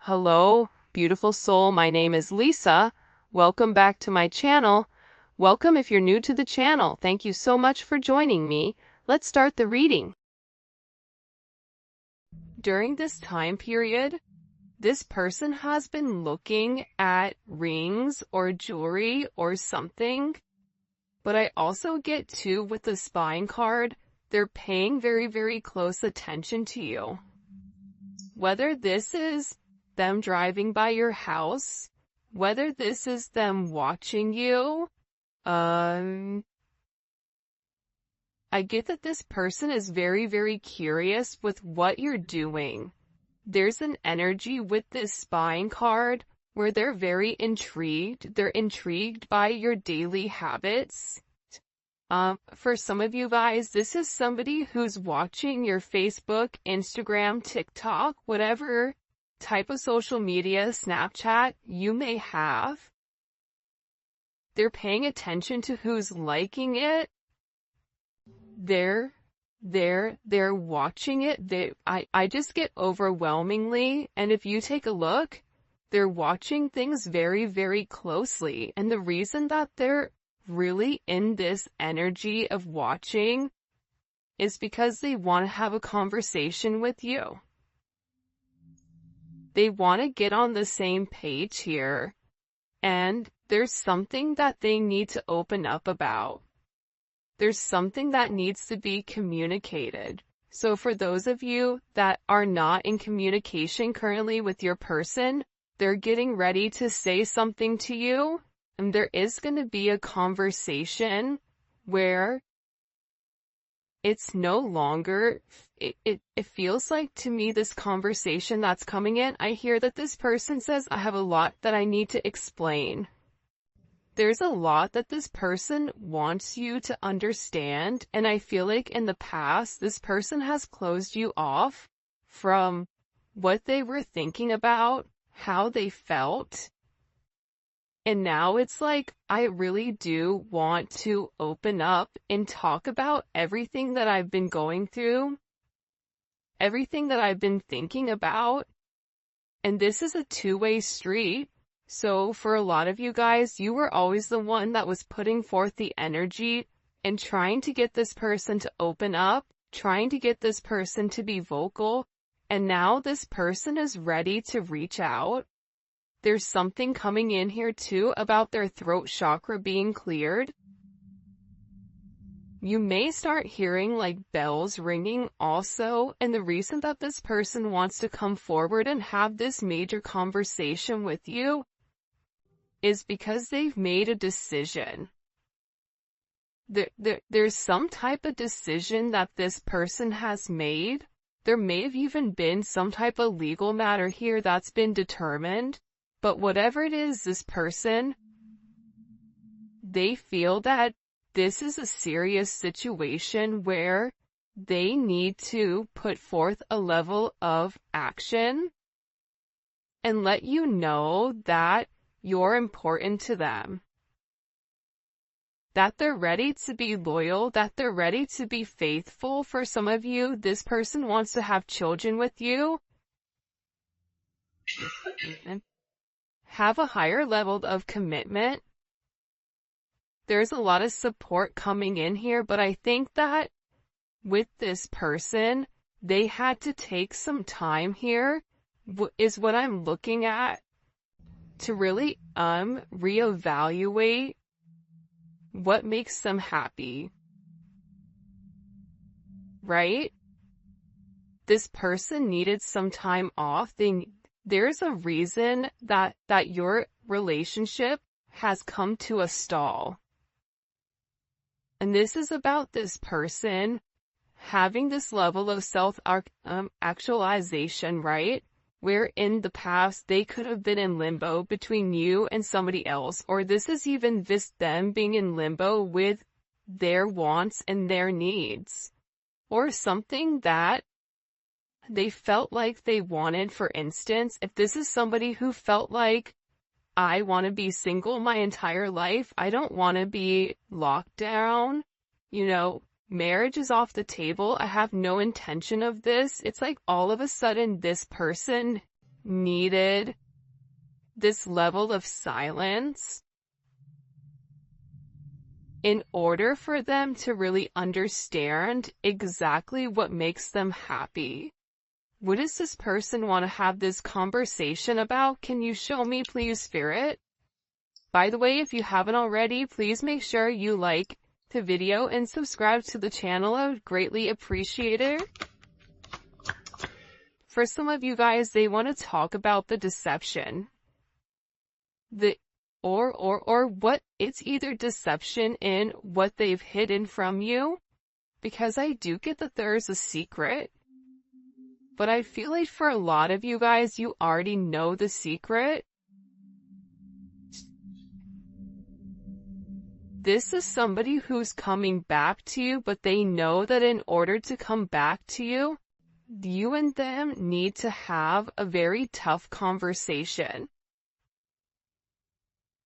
Hello, beautiful soul. My name is Lisa. Welcome back to my channel. Welcome if you're new to the channel. Thank you so much for joining me. Let's start the reading. During this time period, this person has been looking at rings or jewelry or something. But I also get too with the spine card, they're paying very, very close attention to you. Whether this is them driving by your house, whether this is them watching you, I get that this person is very, very curious with what you're doing. There's an energy with this spine card where they're very intrigued. They're intrigued by your daily habits. For some of you guys, this is somebody who's watching your Facebook, Instagram, TikTok, whatever type of social media, Snapchat you may have. They're paying attention to who's liking it. They're watching it. I just get overwhelmingly, and if you take a look, they're watching things very, very closely. And the reason that they're really in this energy of watching is because they want to have a conversation with you. They want to get on the same page here, and there's something that they need to open up about. There's something that needs to be communicated. So for those of you that are not in communication currently with your person, they're getting ready to say something to you. And there is going to be a conversation where it's no longer, it feels like to me this conversation that's coming in, I hear that this person says, I have a lot that I need to explain. There's a lot that this person wants you to understand, and I feel like in the past, this person has closed you off from what they were thinking about, how they felt. And now it's like, I really do want to open up and talk about everything that I've been going through, everything that I've been thinking about. And this is a two-way street. So for a lot of you guys, you were always the one that was putting forth the energy and trying to get this person to open up, trying to get this person to be vocal. And now this person is ready to reach out. There's something coming in here too about their throat chakra being cleared. You may start hearing like bells ringing also, and the reason that this person wants to come forward and have this major conversation with you is because they've made a decision. There's some type of decision that this person has made. There may have even been some type of legal matter here that's been determined. But whatever it is, this person, they feel that this is a serious situation where they need to put forth a level of action and let you know that you're important to them. That they're ready to be loyal, that they're ready to be faithful. For some of you, this person wants to have children with you. Have a higher level of commitment. There's a lot of support coming in here, but I think that with this person, they had to take some time here, is what I'm looking at, to really reevaluate what makes them happy. Right? This person needed some time off. There's a reason that your relationship has come to a stall. And this is about this person having this level of self-actualization, right? Where in the past they could have been in limbo between you and somebody else, or this is even just them being in limbo with their wants and their needs, or something that they felt like they wanted. For instance, if this is somebody who felt like, I want to be single my entire life, I don't want to be locked down, marriage is off the table, I have no intention of this. It's like all of a sudden this person needed this level of silence in order for them to really understand exactly what makes them happy. What does this person want to have this conversation about? Can you show me, please, Spirit? By the way, if you haven't already, please make sure you like the video and subscribe to the channel. I would greatly appreciate it. For some of you guys, they want to talk about the deception. Or what, it's either deception in what they've hidden from you, because I do get that there's a secret, but I feel like for a lot of you guys, you already know the secret. This is somebody who's coming back to you, but they know that in order to come back to you, you and them need to have a very tough conversation.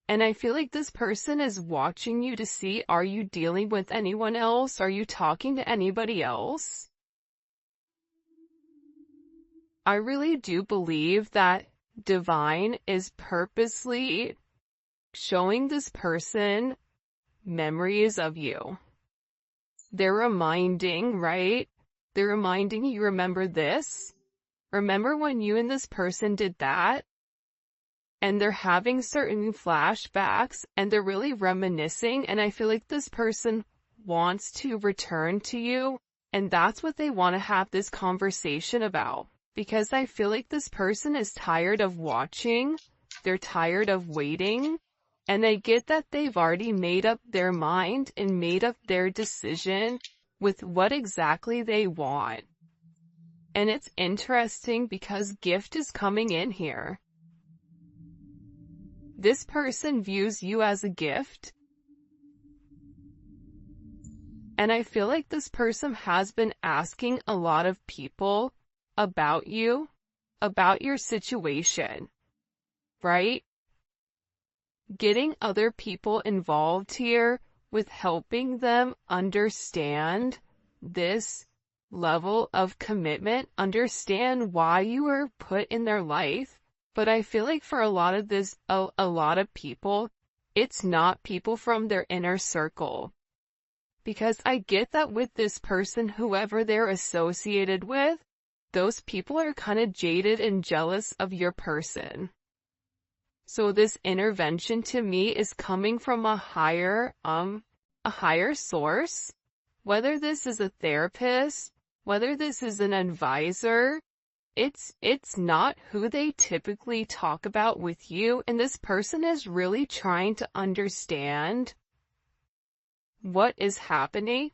And I feel like this person is watching you to see, are you dealing with anyone else? Are you talking to anybody else? I really do believe that Divine is purposely showing this person memories of you. They're reminding, right? They're reminding you, remember this? Remember when you and this person did that? And they're having certain flashbacks and they're really reminiscing, and I feel like this person wants to return to you, and that's what they want to have this conversation about. Because I feel like this person is tired of watching, they're tired of waiting, and I get that they've already made up their mind and made up their decision with what exactly they want. And it's interesting because gift is coming in here. This person views you as a gift. And I feel like this person has been asking a lot of people about you, about your situation, right? Getting other people involved here with helping them understand this level of commitment, understand why you were put in their life. But I feel like for a lot of people, it's not people from their inner circle. Because I get that with this person, whoever they're associated with, those people are kind of jaded and jealous of your person. So this intervention to me is coming from a higher source. Whether this is a therapist, whether this is an advisor, it's not who they typically talk about with you, and this person is really trying to understand what is happening.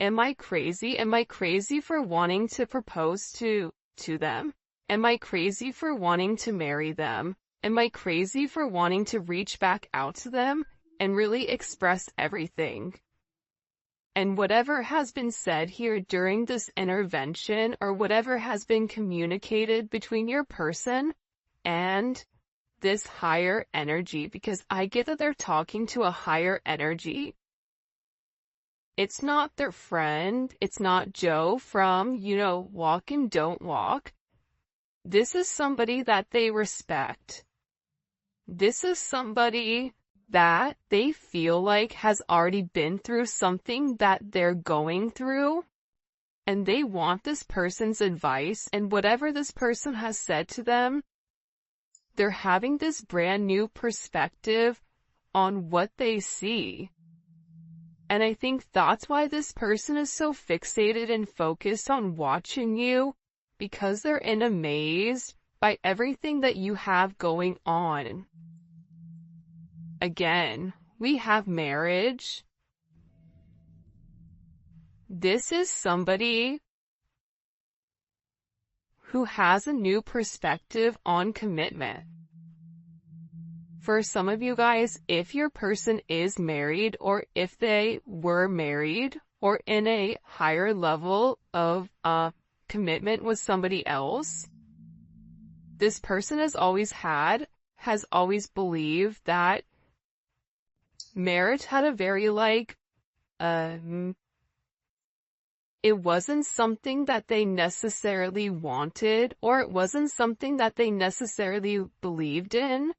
Am I crazy? Am I crazy for wanting to propose to them? Am I crazy for wanting to marry them? Am I crazy for wanting to reach back out to them and really express everything? And whatever has been said here during this intervention, or whatever has been communicated between your person and this higher energy, because I get that they're talking to a higher energy. It's not their friend. It's not Joe from, Walk and Don't Walk. This is somebody that they respect. This is somebody that they feel like has already been through something that they're going through, and they want this person's advice, and whatever this person has said to them, they're having this brand new perspective on what they see. And I think that's why this person is so fixated and focused on watching you, because they're in a maze by everything that you have going on. Again, we have marriage. This is somebody who has a new perspective on commitment. For some of you guys, if your person is married, or if they were married, or in a higher level of commitment with somebody else, this person has always believed that marriage had a very It wasn't something that they necessarily wanted, or it wasn't something that they necessarily believed in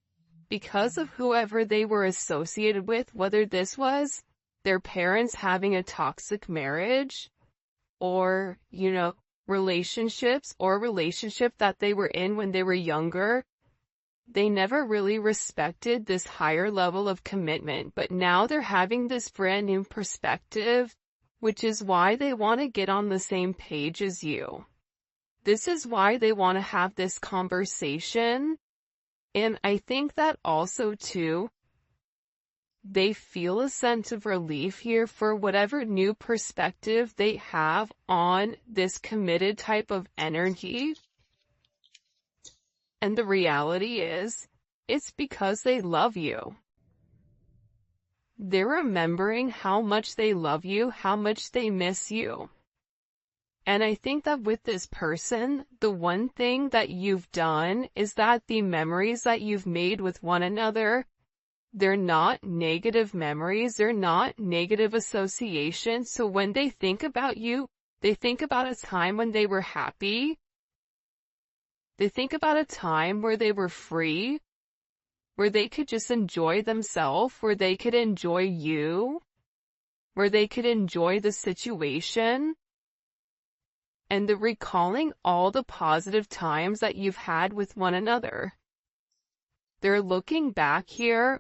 because of whoever they were associated with, whether this was their parents having a toxic marriage, or, relationships, or a relationship that they were in when they were younger. They never really respected this higher level of commitment, but now they're having this brand new perspective, which is why they want to get on the same page as you. This is why they want to have this conversation. And I think that also too, they feel a sense of relief here for whatever new perspective they have on this committed type of energy. And the reality is, it's because they love you. They're remembering how much they love you, how much they miss you. And I think that with this person, the one thing that you've done is that the memories that you've made with one another, they're not negative memories, they're not negative associations. So when they think about you, they think about a time when they were happy. They think about a time where they were free, where they could just enjoy themselves, where they could enjoy you, where they could enjoy the situation. And they're recalling all the positive times that you've had with one another. They're looking back here,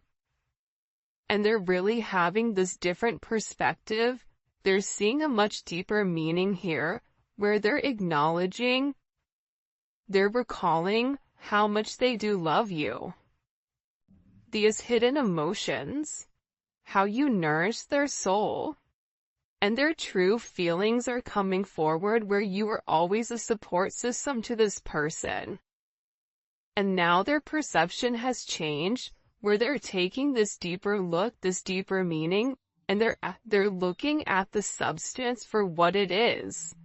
and they're really having this different perspective. They're seeing a much deeper meaning here, where they're acknowledging, they're recalling how much they do love you. These hidden emotions, how you nourish their soul, and their true feelings are coming forward where you were always a support system to this person. And now their perception has changed, where they're taking this deeper look, this deeper meaning, and they're looking at the substance for what it is.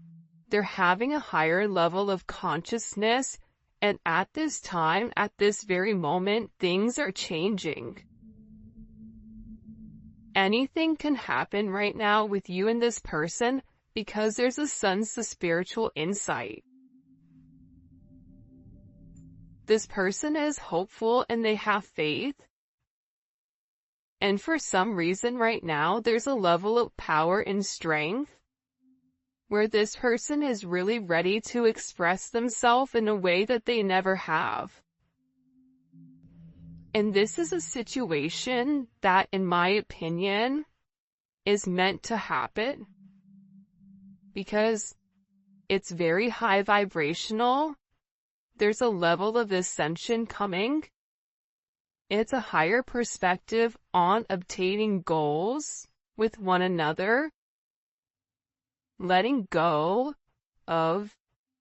They're having a higher level of consciousness, and at this time, at this very moment, things are changing. Anything can happen right now with you and this person because there's a sense of spiritual insight. This person is hopeful and they have faith. And for some reason right now, there's a level of power and strength where this person is really ready to express themselves in a way that they never have. And this is a situation that, in my opinion, is meant to happen because it's very high vibrational. There's a level of ascension coming. It's a higher perspective on obtaining goals with one another. Letting go of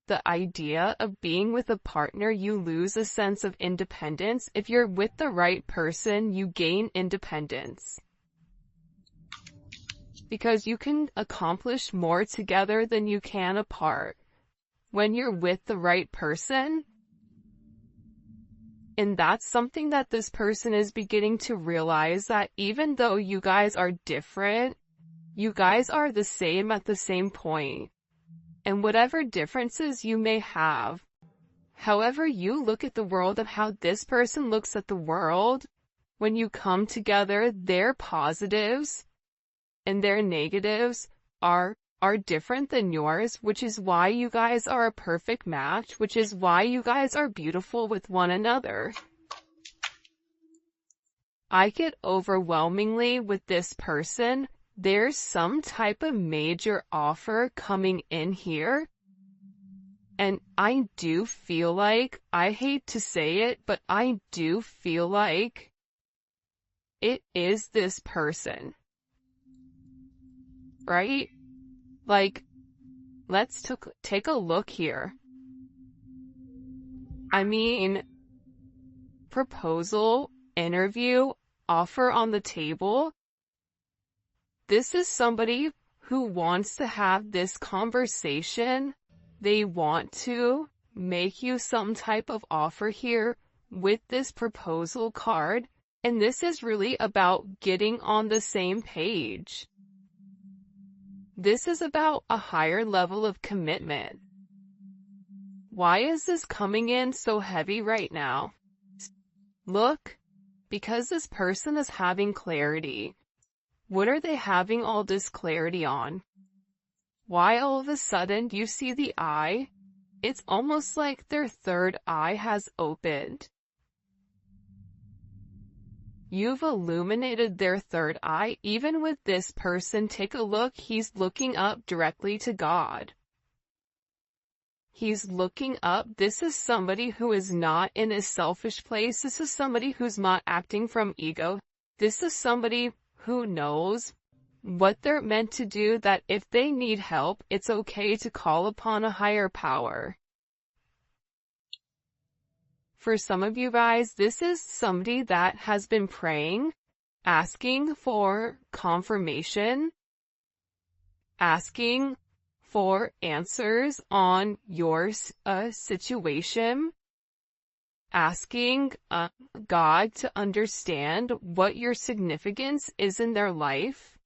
the idea of being with a partner, you lose a sense of independence. If you're with the right person, you gain independence. Because you can accomplish more together than you can apart. When you're with the right person, and that's something that this person is beginning to realize, that even though you guys are different, you guys are the same at the same point. And whatever differences you may have, however you look at the world and how this person looks at the world, when you come together, their positives and their negatives are different than yours, which is why you guys are a perfect match, which is why you guys are beautiful with one another. I get overwhelmingly with this person, there's some type of major offer coming in here. And I do feel like, I hate to say it, but I do feel like it is this person. Right? Like, let's take a look here. I mean, proposal, interview, offer on the table. This is somebody who wants to have this conversation. They want to make you some type of offer here with this proposal card. And this is really about getting on the same page. This is about a higher level of commitment. Why is this coming in so heavy right now? Look, because this person is having clarity. What are they having all this clarity on? Why all of a sudden you see the eye? It's almost like their third eye has opened. You've illuminated their third eye. Even with this person, take a look, he's looking up directly to God. He's looking up. This is somebody who is not in a selfish place. This is somebody who's not acting from ego. This is somebody who knows what they're meant to do, that if they need help, it's okay to call upon a higher power. For some of you guys, this is somebody that has been praying, asking for confirmation, asking for answers on your situation, asking God to understand what your significance is in their life.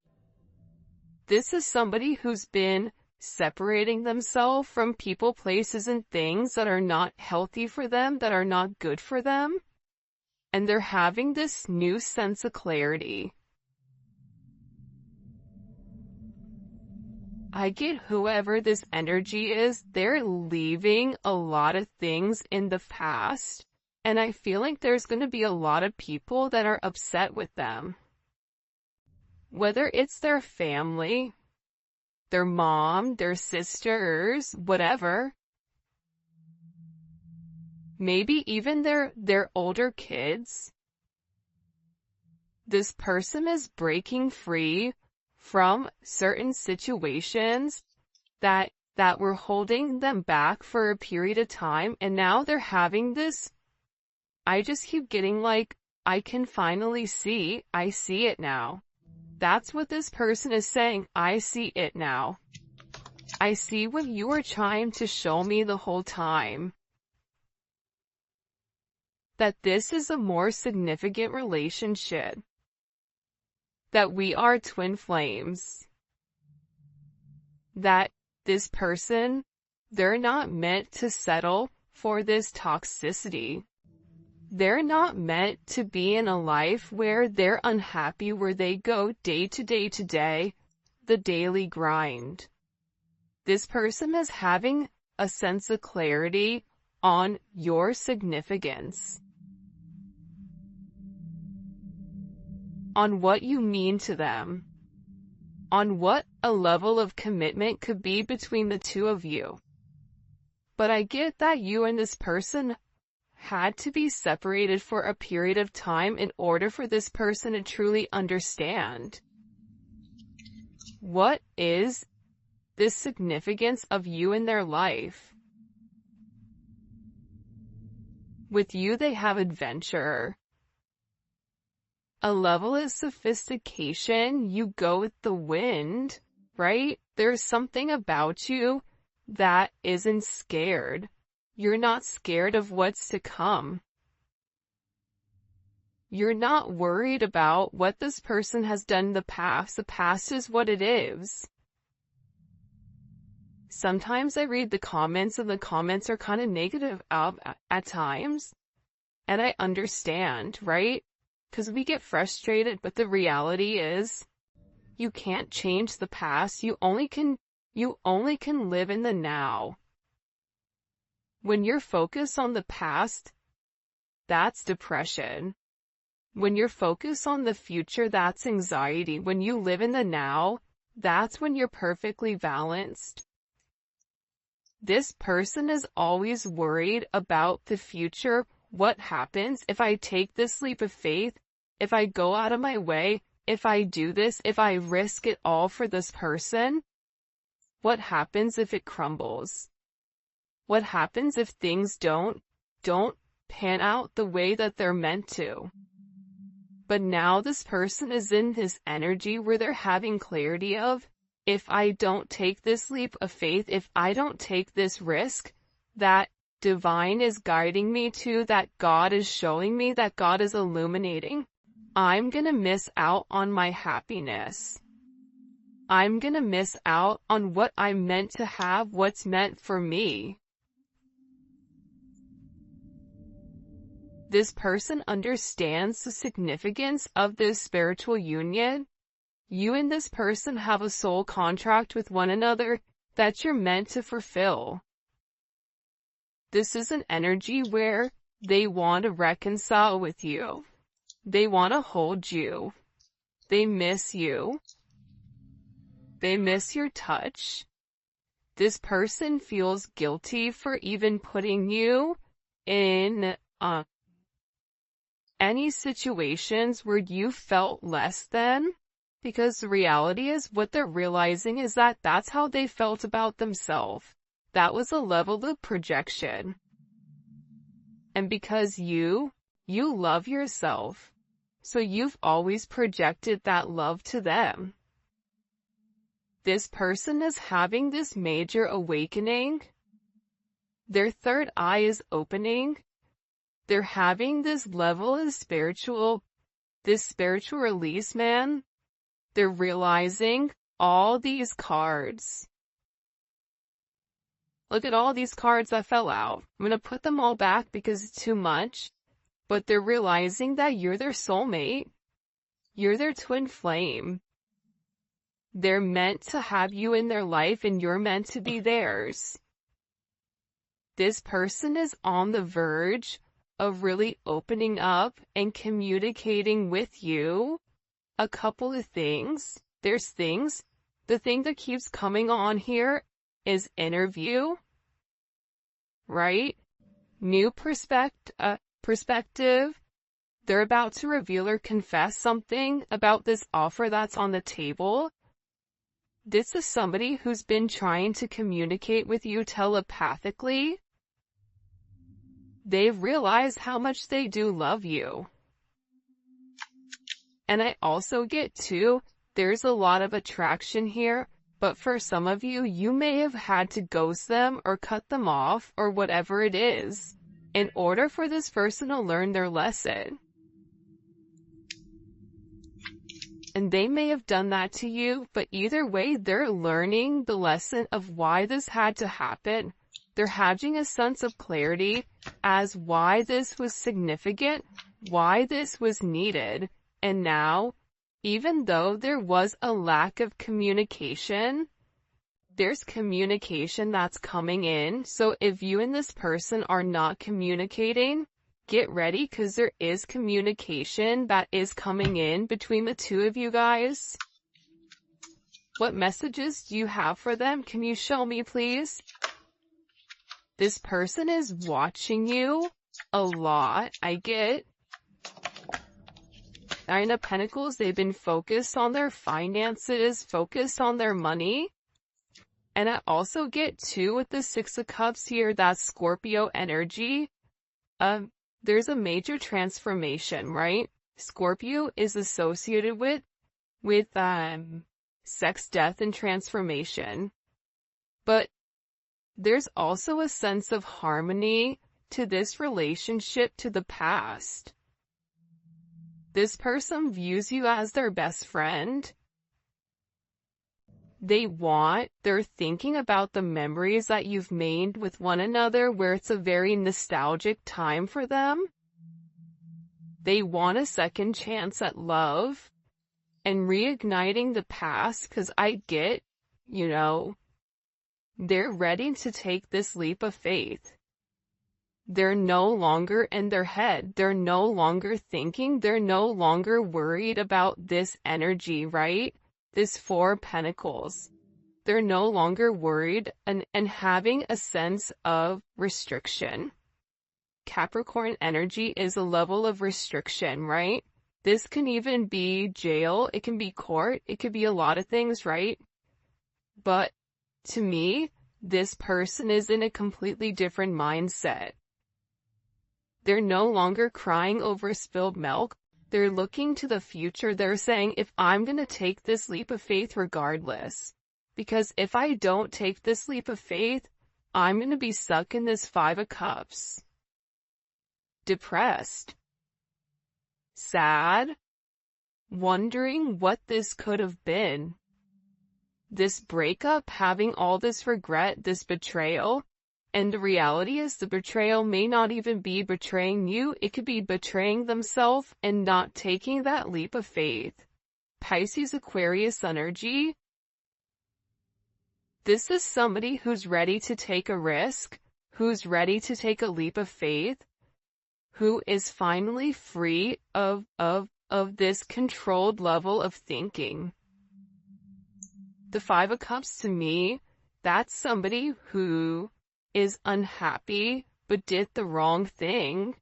This is somebody who's been separating themselves from people, places, and things that are not healthy for them, that are not good for them. And they're having this new sense of clarity. I get whoever this energy is, they're leaving a lot of things in the past. And I feel like there's going to be a lot of people that are upset with them. Whether it's their family, their mom, their sisters, whatever. Maybe even their older kids. This person is breaking free from certain situations that were holding them back for a period of time, and now they're having this. I just keep getting like, I can finally see, I see it now. That's what this person is saying. I see it now. I see what you were trying to show me the whole time. That this is a more significant relationship. That we are twin flames. That this person, they're not meant to settle for this toxicity. They're not meant to be in a life where they're unhappy, where they go day to day, the daily grind. This person is having a sense of clarity on your significance, on what you mean to them, on what a level of commitment could be between the two of you. But I get that you and this person had to be separated for a period of time in order for this person to truly understand what is the significance of you in their life. With you, they have adventure, a level of sophistication. You go with the wind, right? There's something about you that isn't scared. You're not scared of what's to come. You're not worried about what this person has done in the past. The past is what it is. Sometimes I read the comments, and the comments are kind of negative at times. And I understand, right? Because we get frustrated, but the reality is, you can't change the past. You only can live in the now. When you're focused on the past, that's depression. When you're focused on the future, that's anxiety. When you live in the now, that's when you're perfectly balanced. This person is always worried about the future. What happens if I take this leap of faith? If I go out of my way? If I do this? If I risk it all for this person? What happens if it crumbles? What happens if things don't pan out the way that they're meant to? But now this person is in this energy where they're having clarity of, if I don't take this leap of faith, if I don't take this risk, that divine is guiding me to, that God is showing me, that God is illuminating, I'm gonna miss out on my happiness. I'm gonna miss out on what I'm meant to have, what's meant for me. This person understands the significance of this spiritual union. You and this person have a soul contract with one another that you're meant to fulfill. This is an energy where they want to reconcile with you. They want to hold you. They miss you. They miss your touch. This person feels guilty for even putting you in any situations where you felt less than, because the reality is what they're realizing is that that's how they felt about themselves. That was a level of projection. And because you love yourself, so you've always projected that love to them. This person is having this major awakening. Their third eye is opening. They're having this level of spiritual release, man. They're realizing all these cards. Look at all these cards that fell out. I'm going to put them all back because it's too much. But they're realizing that you're their soulmate. You're their twin flame. They're meant to have you in their life and you're meant to be theirs. This person is on the verge of really opening up and communicating with you a couple of things. There's things. The thing that keeps coming on here is interview, right? New perspective. They're about to reveal or confess something about this offer that's on the table. This is somebody who's been trying to communicate with you telepathically. They've realized how much they do love you. And I also get too, there's a lot of attraction here, but for some of you, you may have had to ghost them or cut them off or whatever it is in order for this person to learn their lesson. And they may have done that to you, but either way, they're learning the lesson of why this had to happen. They're having a sense of clarity as why this was significant, why this was needed. And now, even though there was a lack of communication, there's communication that's coming in. So if you and this person are not communicating, get ready because there is communication that is coming in between the two of you guys. What messages do you have for them? Can you show me, please? This person is watching you a lot. I get Nine of Pentacles. They've been focused on their finances, focused on their money. And I also get too with the Six of Cups here, that Scorpio energy. There's a major transformation, right? Scorpio is associated with sex, death, and transformation. But there's also a sense of harmony to this relationship to the past. This person views you as their best friend. They're thinking about the memories that you've made with one another where it's a very nostalgic time for them. They want a second chance at love and reigniting the past because I get, they're ready to take this leap of faith. They're no longer in their head. They're no longer thinking. They're no longer worried about this energy, right? This Four of Pentacles. They're no longer worried and having a sense of restriction. Capricorn energy is a level of restriction, right? This can even be jail. It can be court. It could be a lot of things, right? But to me, this person is in a completely different mindset. They're no longer crying over spilled milk. They're looking to the future. They're saying, if I'm going to take this leap of faith regardless, because if I don't take this leap of faith, I'm going to be stuck in this Five of Cups. Depressed. Sad. Wondering what this could have been. this breakup, having all this regret, this betrayal. And the reality is the betrayal may not even be betraying you. It could be betraying themselves and not taking that leap of faith. Pisces Aquarius energy. This is somebody who's ready to take a risk, who's ready to take a leap of faith, who is finally free of this controlled level of thinking. The Five of Cups, to me, that's somebody who is unhappy but did the wrong thing.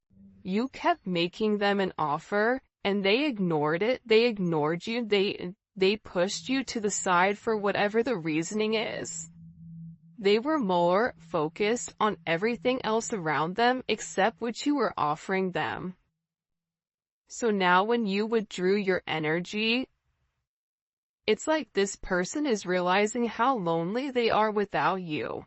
You kept making them an offer and they ignored it. They ignored you. They pushed you to the side for whatever the reasoning is. They were more focused on everything else around them except what you were offering them. So now when you withdrew your energy, it's like this person is realizing how lonely they are without you.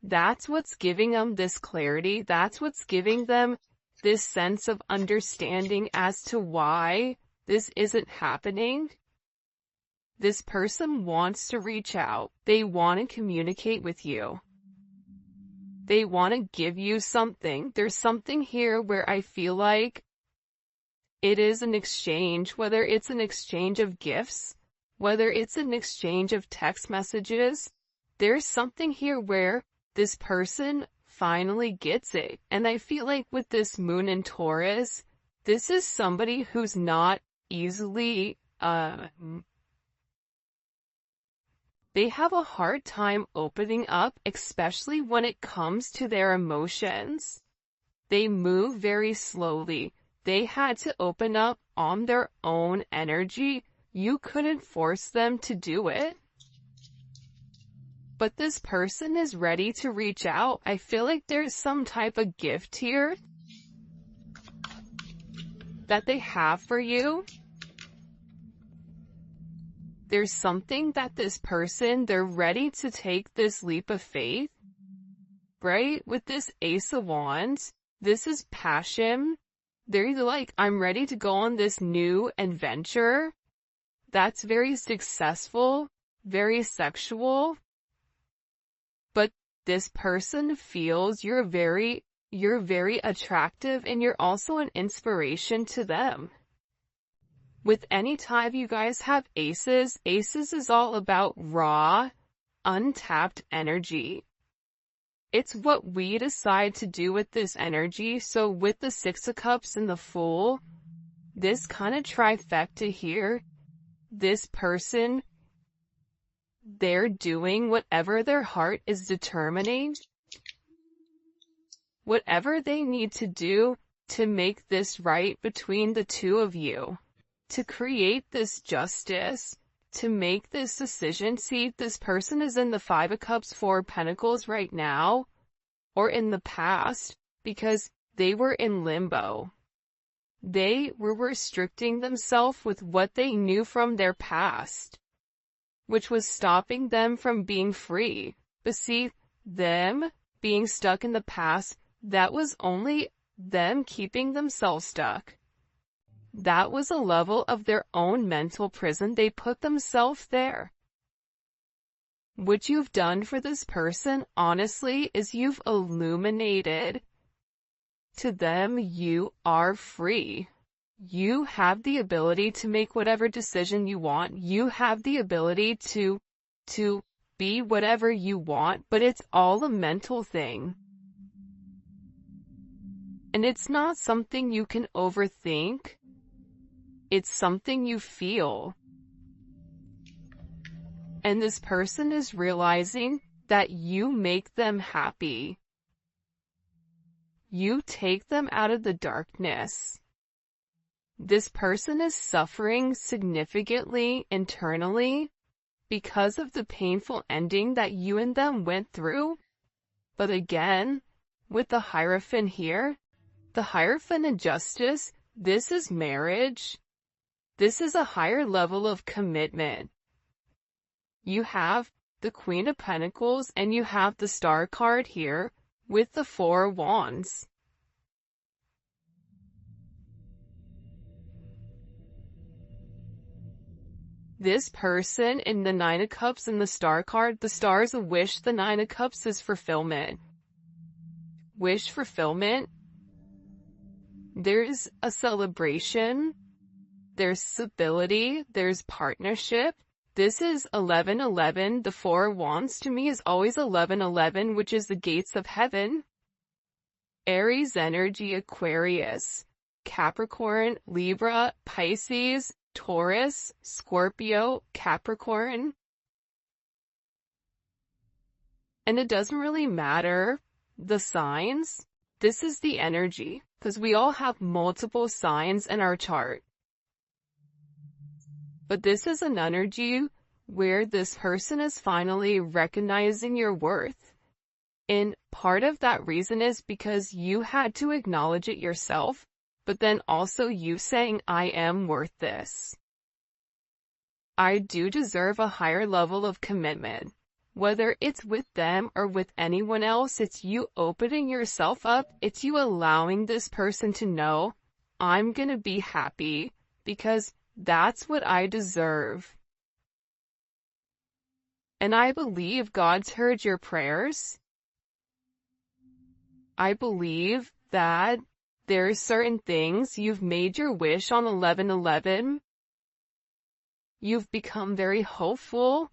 That's what's giving them this clarity. That's what's giving them this sense of understanding as to why this isn't happening. This person wants to reach out. They want to communicate with you. They want to give you something. There's something here where I feel like it is an exchange, whether it's an exchange of gifts, whether it's an exchange of text messages. There's something here where this person finally gets it. And I feel like with this moon in Taurus, this is somebody who's not easily, they have a hard time opening up, especially when it comes to their emotions. They move very slowly. They had to open up on their own energy. You couldn't force them to do it. But this person is ready to reach out. I feel like there's some type of gift here that they have for you. There's something that this person, they're ready to take this leap of faith, right? With this Ace of Wands, this is passion. They're like, I'm ready to go on this new adventure. That's very successful, very sexual. But this person feels you're very attractive and you're also an inspiration to them. With any time you guys have aces is all about raw, untapped energy. It's what we decide to do with this energy. So with the Six of Cups and the Fool, this kind of trifecta here, this person, they're doing whatever their heart is determining, whatever they need to do to make this right between the two of you, to create this justice, to make this decision. See, this person is in the Five of Cups, Four of Pentacles right now, or in the past, because they were in limbo. They were restricting themselves with what they knew from their past, which was stopping them from being free. But see, them being stuck in the past, that was only them keeping themselves stuck. That was a level of their own mental prison. They put themselves there. What you've done for this person, honestly, is you've illuminated to them you are free. You have the ability to make whatever decision you want. You have the ability to be whatever you want, but it's all a mental thing. And it's not something you can overthink. It's something you feel. And this person is realizing that you make them happy. You take them out of the darkness. This person is suffering significantly internally because of the painful ending that you and them went through. But again, with the Hierophant here, the Hierophant in Justice, this is marriage. This is a higher level of commitment. You have the Queen of Pentacles and you have the Star card here with the Four of Wands. This person in the Nine of Cups and the Star card, the Star is a wish, the Nine of Cups is fulfillment. Wish fulfillment. There's a celebration. There's stability. There's partnership. This is 1111. The Four of Wands to me is always 1111, which is the gates of heaven. Aries energy, Aquarius, Capricorn, Libra, Pisces, Taurus, Scorpio, Capricorn. And it doesn't really matter the signs. This is the energy, because we all have multiple signs in our chart. But this is an energy where this person is finally recognizing your worth. And part of that reason is because you had to acknowledge it yourself, but then also you saying, I am worth this. I do deserve a higher level of commitment. Whether it's with them or with anyone else, it's you opening yourself up. It's you allowing this person to know, I'm gonna be happy because that's what I deserve. And I believe God's heard your prayers. I believe that there are certain things you've made your wish on 1111. You've become very hopeful.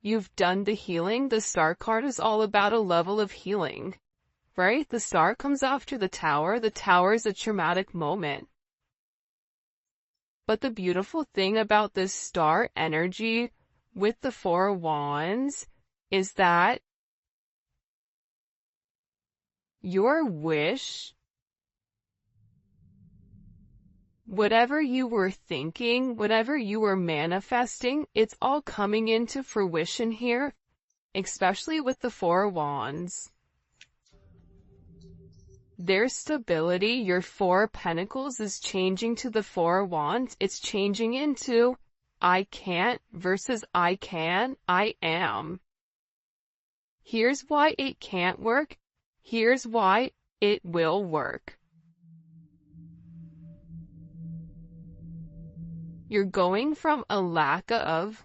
You've done the healing. The Star card is all about a level of healing, right? The Star comes after the Tower. The Tower is a traumatic moment. But the beautiful thing about this Star energy with the Four of Wands is that your wish, whatever you were thinking, whatever you were manifesting, it's all coming into fruition here, especially with the Four of Wands. There's stability. Your Four of Pentacles is changing to the Four of Wands. It's changing into I can't versus I can, I am. Here's why it can't work. Here's why it will work. You're going from a lack of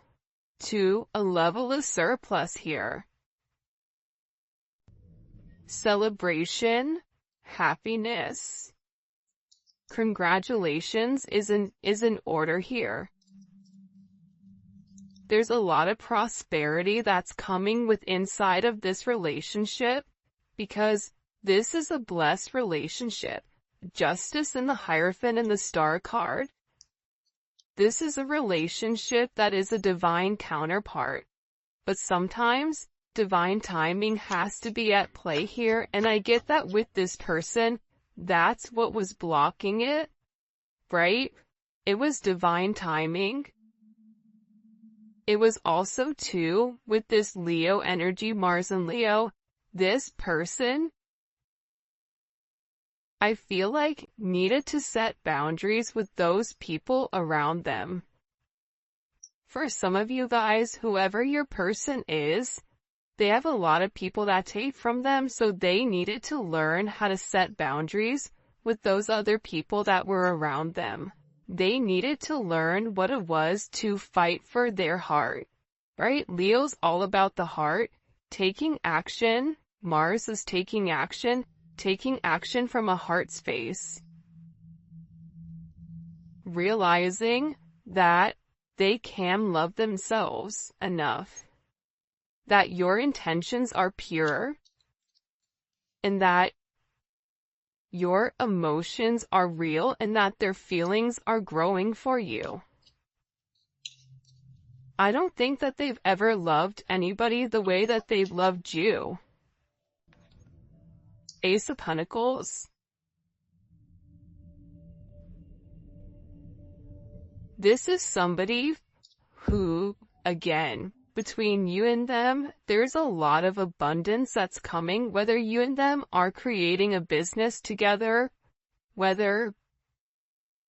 to a level of surplus here. Celebration, happiness, congratulations is in order here. There's a lot of prosperity that's coming with inside of this relationship because this is a blessed relationship. Justice in the Hierophant and the Star card. This is a relationship that is a divine counterpart. But sometimes divine timing has to be at play here, and I get that with this person, that's what was blocking it, right? It was divine timing. It was also too, with this Leo energy, Mars and Leo, this person, I feel like, needed to set boundaries with those people around them. For some of you guys, whoever your person is, they have a lot of people that take from them, so they needed to learn how to set boundaries with those other people that were around them. They needed to learn what it was to fight for their heart, right? Leo's all about the heart, taking action. Mars is taking action from a heart space. Realizing that they can love themselves enough, that your intentions are pure, and that your emotions are real, and that their feelings are growing for you. I don't think that they've ever loved anybody the way that they've loved you. Ace of Pentacles. This is somebody who, again, between you and them, there's a lot of abundance that's coming, whether you and them are creating a business together, whether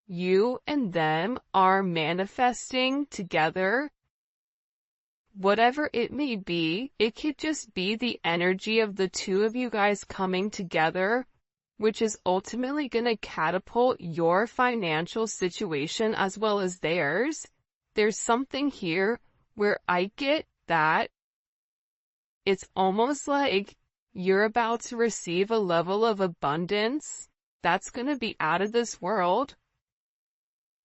you and them are manifesting together, whatever it may be, it could just be the energy of the two of you guys coming together, which is ultimately going to catapult your financial situation as well as theirs, there's something here where I get that it's almost like you're about to receive a level of abundance that's going to be out of this world.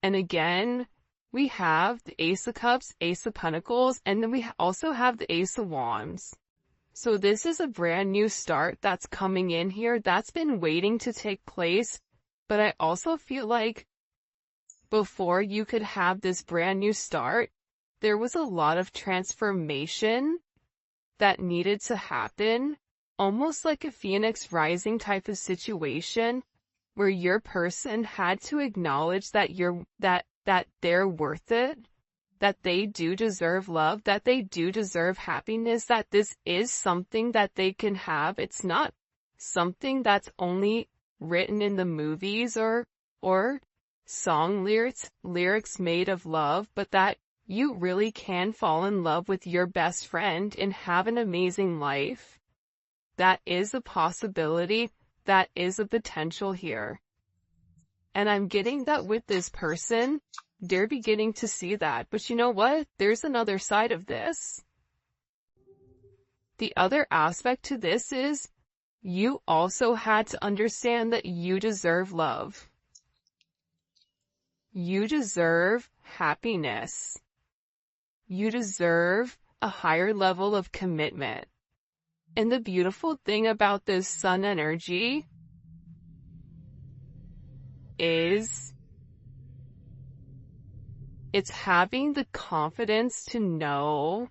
And again, we have the Ace of Cups, Ace of Pentacles, and then we also have the Ace of Wands. So this is a brand new start that's coming in here that's been waiting to take place. But I also feel like before you could have this brand new start, there was a lot of transformation that needed to happen, almost like a phoenix rising type of situation where your person had to acknowledge that that they're worth it, that they do deserve love, that they do deserve happiness, that this is something that they can have. It's not something that's only written in the movies or song lyrics made of love, but that you really can fall in love with your best friend and have an amazing life. That is a possibility. That is a potential here. And I'm getting that with this person, they're beginning to see that. But you know what? There's another side of this. The other aspect to this is you also had to understand that you deserve love. You deserve happiness. You deserve a higher level of commitment. And the beautiful thing about this sun energy is it's having the confidence to know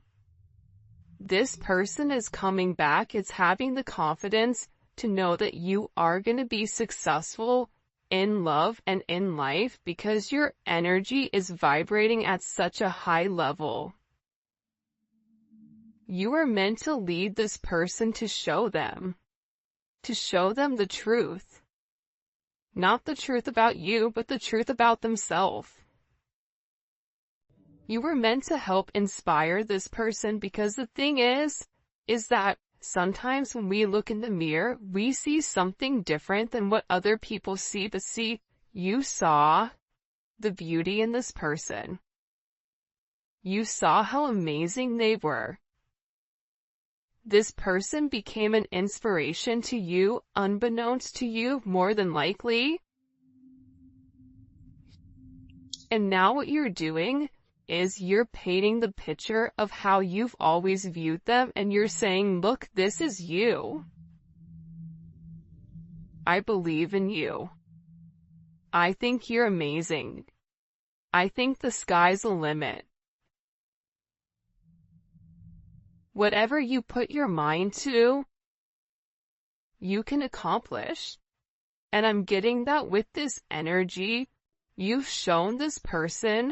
this person is coming back. It's having the confidence to know that you are going to be successful in love and in life because your energy is vibrating at such a high level. You are meant to lead this person to show them the truth. Not the truth about you, but the truth about themselves. You were meant to help inspire this person because the thing is that sometimes when we look in the mirror, we see something different than what other people see. But see, you saw the beauty in this person. You saw how amazing they were. This person became an inspiration to you, unbeknownst to you, more than likely. And now what you're doing is you're painting the picture of how you've always viewed them, and you're saying, look, this is you. I believe in you. I think you're amazing. I think the sky's the limit. Whatever you put your mind to, you can accomplish. And I'm getting that with this energy. You've shown this person